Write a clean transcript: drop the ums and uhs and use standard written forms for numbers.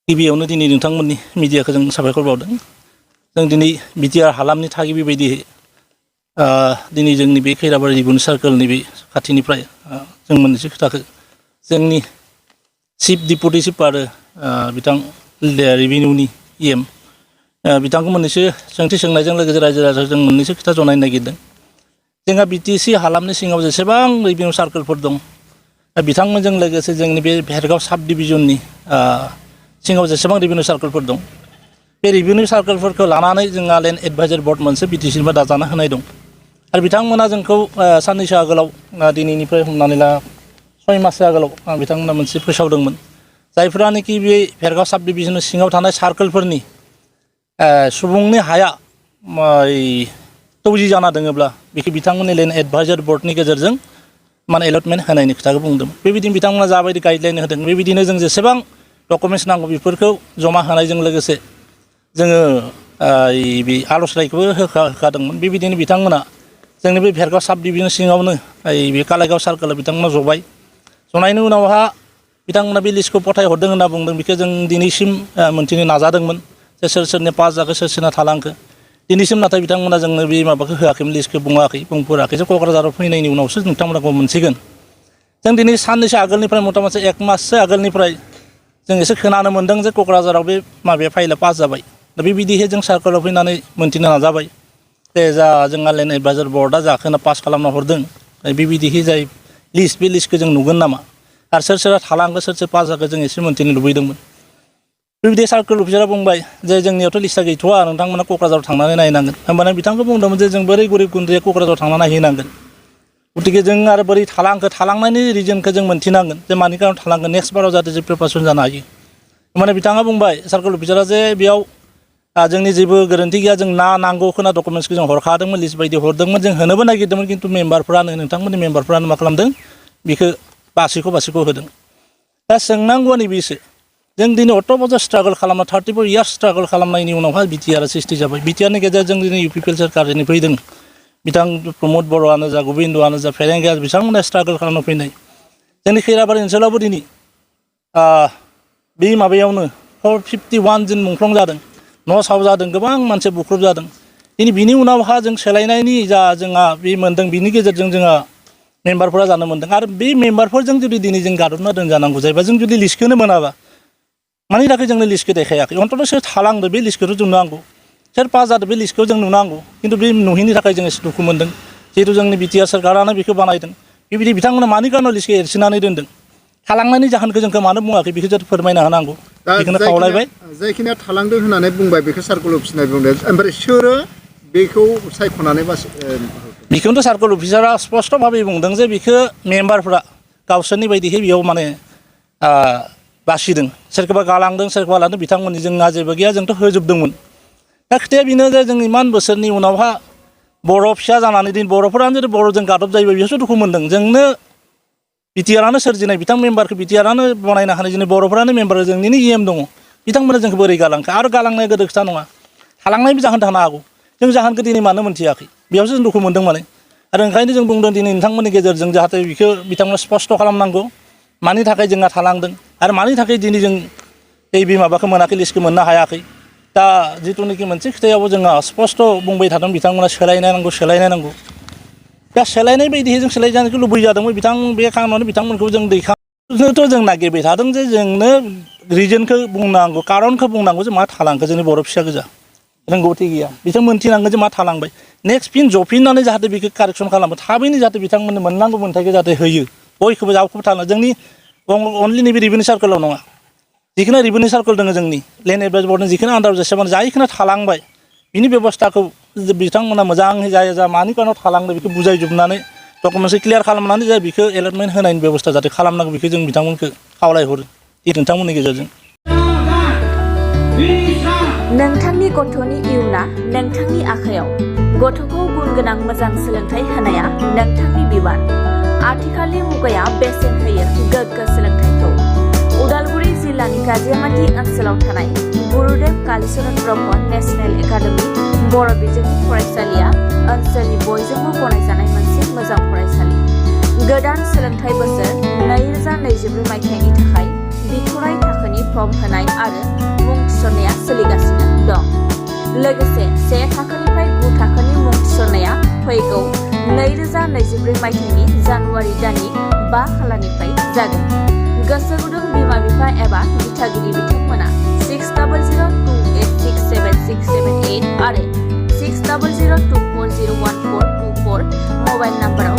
गिबियावनो दिनै नोंथांमोननि मिडियाखौ जों साबायखर बावदों जों दिनै BTR हालामनि थागिबि बायदि दिनै जोंनि बे खैराबारि रिभिनिउ सार्कोलनि बे खाथिनिफ्राय जों मोनसे खोथाखौ जोंनि चिफ डिपुटि चिफ आरो बिथां रिभिनिउनि EM बिथांखौ मोननैसो सोंथि सोंनायजों लोगोसे रायजो राजाजों जों मोननैसो खोथा जनायनो नागिरदों जोंहा BTC हालामनि सिङाव जेसेबां रिभिनिउ सार्कोलफोर दं बिथांमोनजों लोगोसे जोंनि बे भेरगाव साब डिभिजननि सिङाव जेसेबां रिभिनिउ सार्कोलफोर दं बे रिभिनिउ सार्कोलफोरखौ लानानै जोंहा लेन्ड एडभाइजरी बोर्ड मोनसे BTC निफ्राय दाजाना होनाय दं आरो बिथांमोना जोंखौ साननैसो आगोलाव दिनैनिफ्राय हमनानै ला 6 माससो आगोलाव बिथांमोना मोनसे फोसावदोंमोन जायफोरानोखि बे भेरगाव साब डिभिजननि सिङाव थानाय सार्कोलफोरनि सुबुंनि हाया तौजि जाना दङब्ला बेखौ बिथांमोननि लेन्ड एडभाइजरी बोर्डनि गेजेरजों माने एलटमेन्ट होनायनि खोथाखौ बुंदोंमोन बेबायदिनो बिथांमोना जाबायदि गाइडलाइन होदों बेबायदिनो जों जेसेबां डकुमेन्ट्स नांगौ बेफोरखौ जमा होनायजों लोगोसे जोङो बे आर'जलाइखौबो होखादोंमोन बेबायदिनो बिथांमोना जोंनि बे भेरगाव साब डिभिजन सिङावनो बे कालाइगाव सार्कोलाव बिथांमोना जबाय जनायनि उनावहा बिथांमोना बे लिस्टखौ फथायहरदों होनना बुंदों बेखौ जों दिनैसिम मोनथिनो नाजादोंमोन जे सोर सोरनि पास जाखो सोर सोरना थालांखो दिनैसिम नाथाय बिथांमोना जोंनो बे माबाखौ होआखैमोन लिस्टखौ बुंफोराखैसो क'क्राझाराव फैनायनि उनावसो नोंथांमोनखौ मोनसिगोन जों दिनै साननैसो आगोलनिफ्राय मथा-मथि 1 माससो आगोलनिफ्राय जों एसे खोनानो मोनदों जे क'क्राझाराव बे माबाया फाइला पास जाबाय दा बेबायदिहै जों सार्कोलाव फैनानै मोनथिनो नाजाबाय जे जा जोंहा लेन्ड एडभाइजरी बोर्डआ जाखोना पास खालामना हरदों बेबायदिहै जाय लिस्ट बे लिस्टखौ जों नुगोन नामा आरो सोर सोरा थालांखो सोर सोर पास जाखो जों एसे मोनथिनो लुबैदोंमोन बेबायदि सार्कोल अफिसारा बुंबाय जे जोंनियावथ' लिस्टआ गैथ'वा नोंथांमोना क'क्राझाराव थांनानै नायनांगोन होमबाना बिथांखौ बुंदोंमोन जे जों बोरै गरिब गुन्द्रिया क'क्राझाराव थांना नायहैनांगोन गतिके जों आरो बोरै थालांनायनि रिजनखौ जों मोनथिनांगोन जे मानि कारनाव थालांगोन नेक्स्ट बाराव जाहाथे जों प्रिपारेसन जानो हायो माने बिथाङा बुंबाय सार्कोल अफिसारा जे बेयाव जोंनि जेबो गोरोन्थि गैया जों नांगौ खोना डकुमेन्ट्सखौ जों हरखादोंमोन लिस्ट बायदि हरदोंमोन जों होनोबो नागिरदोंमोन खिन्थु नोंथांमोननि मेम्बारफ्रानो मा खालामदों बेखौ बासिखौ होदों दा सोंनांगौआ नैबेसो जों दिनै अत' बजा स्ट्रागल खालामना 34 इयार्स स्ट्रागल खालामनायनि उनावहाय BTR सृष्टि जाबाय BTRनि गेजेरजों दिनै UPPL सोरखारनि फैदों बिथां प्रमद बर'आनो जा गोबिन्दआनो जा फेरेंगाया बिथांमोना स्ट्रागल खालामना फैनाय जोंनि खैराबारि ओनसोलावबो दिनै बे माबायावनो 451 जन मुंख्लं जादों न' साव जादों गोबां मानसि बुख्रुब जादों दिनै बिनि उनावहा जों सोलायनायनि जा जोंहा बे मोन्दों बिनि गेजेरजों जोंहा मेम्बारफोरा जानो मोन्दों आरो बे मेम्बारफोरजों जुदि दिनै जों गादबना दोनजानांगौ जायोबा जों जुदि लिस्टखौनो मोनाबा मानि थाखाय जोंनो लिस्टखौ देखायाखै अन्तत' सोर थालांदो बे लिस्टखौथ' जों नुनांगौ सोर पास जादों बे लिस्टखौ जों नुनांगौ खिन्थु बे नुयैनि थाखाय जों एसे दुखु मोन्दों जिहेतु जोंनि BTR सोरखारानो बेखौ बानायदों बेबायदि बिथांमोना मानि कारनाव लिस्टखौ एरसिनानै दोनदों थालांनायनि जाहोनखौ जोंखौ मानो बुङाखै बेखौ जों फोरमायना होनांगौ बेखौनो खावलायबाय जायखिनिया थालांदों होननानै बुंबाय बेखौ सार्कोल अफिसार बुंदों ओमफ्राय सोरो बेखौ सायख'नानै बेखौनोथ' सार्कोल अफिसारा स्पष्ट भाबै बुंदों जे बेखौ मेम्बारफ्रा गावसोरनि बायदिहै बेयाव माने बासिदों सोरखौबा गालांदों सोरखौबा लादों बिथांमोननि जोंहा जेबो गैया जोंथ' होजोबदोंमोन दा खोथाया बेनो जे जों इमान बोसोरनि उनावहा बर' फिसा जानानै दिन बर'फोरानो जुदि बर'जों गादब जायोबा बेयावसो दुखु मोन्दों जोंनो BTRआनो सोरजिनाय बिथां मेम्बारखौ BTRआनो बनायनो हानाय जोंनि बर'फोरानो मेम्बार जोंनिनो EM दङ बिथांमोना जोंखौ बोरै गालांखो आरो गालांनाया गोदो खोथा नङा थालांनायबो जाहोन थानो हागौ जों जाहोनखौ दिनै मानो मोनथियाखै बेयावसो जों दुखु मोन्दों माने आरो ओंखायनो जों बुंदों दिनै नोंथांमोननि गेजेरजों जाहाथे बेखौ बिथांमोना स्पष्ट खालामनांगौ मानि थाखाय जोंहा थालांदों आरो मानि थाखाय दिनै जों बे माबाखौ मोनाखै लिस्टखौ मोननो हायाखै दा जिथुनाखि मोनसे खोथायावबो जोंहा स्पष्ट बुंबाय थादों बिथांमोना सोलायनाय नांगौ दा सोलायनाय बायदियै जों सोलायजानायखौ लुबैजादोंमोन बे खामानियावनो बिथांमोनखौ जों दैखांनोथ' जों नागिरबाय थादों जे जोंनो रिजनखौ बुंनांगौ कारनखौ बुंनांगौ जे मा थालांखो जोंनि बर' फिसा गोजा रोंगौथि गैया बिसोर मोनथिनांगौ जे मा थालांबाय नेक्स्ट फिन जफिननानै जाहाथे बेखौ कारेक्सन खालामो थाबैनो जाहाथे बिथांमोननो मोननांगौ मोन्थायखौ जाहाथे होयो बयखौबो जावखौबो थानो जोंनि अनलि नैबे रिभिनिउ सार्कोलाव नङा जिखुनु रिभिनिउ सार्कोल दङ जोंनि लेन्ड एडभाइजरी बोर्डनि जिखुनु आन्दाराव जेसेबां जायखौनो थालांबाय बिनि बेब'स्थाखौ बिथांमोना मोजाङै जाया मानि कारनाव थालांदों बेखौ बुजायजोबनानै डकुमेन्टखौ क्लियार खालामनानै जा बेखौ एलटमेन्ट होनायनि बेब'स्था जाहाथे खालामनांगौ बेखौ जों बिथांमोनखौ खावलायहरो नोंथांमोननि गेजेरजों नोंथांनि गथ'नि इयुना नोंथांनि आखायाव गथ'खौ गुन गोनां मोजां सोलोंथाइ होनाया नोंथांनि बिबान आथिखालनि मुगाया बेसेन होयो गोग्गो सोलोंथाइखौ उदालगुरि जिल्लानि गाजियामाटी ओनसोलाव थानाय गुरुदेव कालीचरण ब्रह्म नेशनेल एकाडेमी बर' बिजोंनि फरायसालिया ओनसोलनि बयजोंबो गनायजानाय मोनसे मोजां फरायसालि गोदान सोलोंथाइ बोसोर 2024 मायथाइनि थाखाय बिथराइ थाखोनि फर्म होनाय आरो मुं थिसननाया सोलिगासिनो दं। लोगोसे 1 थाखोनिफ्राय 9 थाखोनि मुं थिसननाया फैगौ 2024 मायथाइनि जानुवारि दाननि 5 खालारनिफ्राय जागोन। गोसो गुदुं बिमा-बिफा एबा दिथागिरि बिथांमोना 6002867678 आरो 6002401424 मबाइल नाम्बाराव